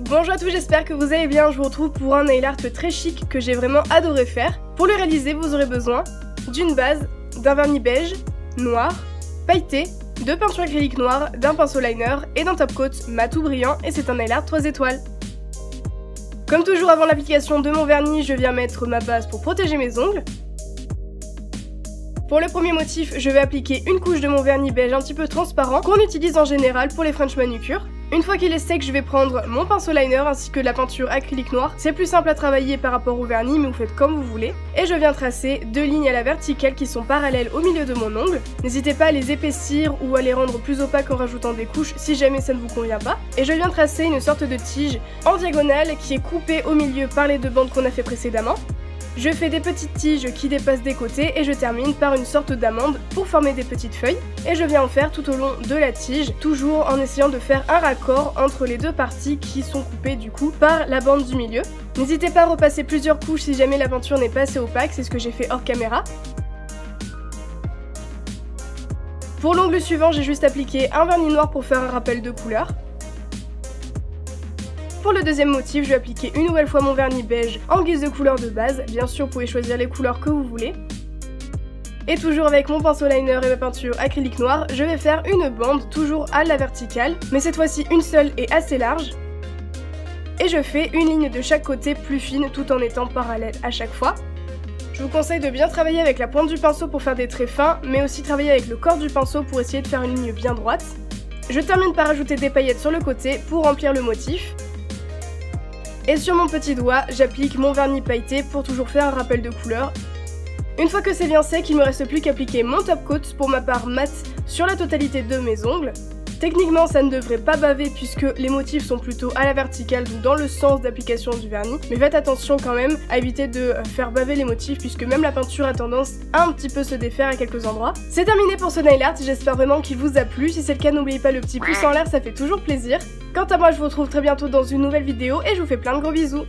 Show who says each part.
Speaker 1: Bonjour à tous, j'espère que vous allez bien. Je vous retrouve pour un nail art très chic que j'ai vraiment adoré faire. Pour le réaliser, vous aurez besoin d'une base, d'un vernis beige, noir, pailleté, de peinture acrylique noire, d'un pinceau liner et d'un top coat mat ou brillant, et c'est un nail art 3 étoiles. Comme toujours avant l'application de mon vernis, je viens mettre ma base pour protéger mes ongles. Pour le premier motif, je vais appliquer une couche de mon vernis beige un petit peu transparent qu'on utilise en général pour les French manucures. Une fois qu'il est sec, je vais prendre mon pinceau liner ainsi que la peinture acrylique noire. C'est plus simple à travailler par rapport au vernis, mais vous faites comme vous voulez. Et je viens tracer deux lignes à la verticale qui sont parallèles au milieu de mon ongle. N'hésitez pas à les épaissir ou à les rendre plus opaques en rajoutant des couches si jamais ça ne vous convient pas. Et je viens tracer une sorte de tige en diagonale qui est coupée au milieu par les deux bandes qu'on a fait précédemment. Je fais des petites tiges qui dépassent des côtés et je termine par une sorte d'amande pour former des petites feuilles. Et je viens en faire tout au long de la tige, toujours en essayant de faire un raccord entre les deux parties qui sont coupées du coup par la bande du milieu. N'hésitez pas à repasser plusieurs couches si jamais la peinture n'est pas assez opaque, c'est ce que j'ai fait hors caméra. Pour l'ongle suivant, j'ai juste appliqué un vernis noir pour faire un rappel de couleur. Pour le deuxième motif, je vais appliquer une nouvelle fois mon vernis beige en guise de couleur de base. Bien sûr, vous pouvez choisir les couleurs que vous voulez. Et toujours avec mon pinceau liner et ma peinture acrylique noire, je vais faire une bande toujours à la verticale, mais cette fois-ci une seule et assez large. Et je fais une ligne de chaque côté plus fine tout en étant parallèle à chaque fois. Je vous conseille de bien travailler avec la pointe du pinceau pour faire des traits fins, mais aussi travailler avec le corps du pinceau pour essayer de faire une ligne bien droite. Je termine par ajouter des paillettes sur le côté pour remplir le motif. Et sur mon petit doigt, j'applique mon vernis pailleté pour toujours faire un rappel de couleur. Une fois que c'est bien sec, il ne me reste plus qu'à appliquer mon top coat pour ma part mat sur la totalité de mes ongles. Techniquement, ça ne devrait pas baver puisque les motifs sont plutôt à la verticale, donc dans le sens d'application du vernis. Mais faites attention quand même à éviter de faire baver les motifs puisque même la peinture a tendance à un petit peu se défaire à quelques endroits. C'est terminé pour ce nail art, j'espère vraiment qu'il vous a plu. Si c'est le cas, n'oubliez pas le petit pouce en l'air, ça fait toujours plaisir. Quant à moi, je vous retrouve très bientôt dans une nouvelle vidéo et je vous fais plein de gros bisous.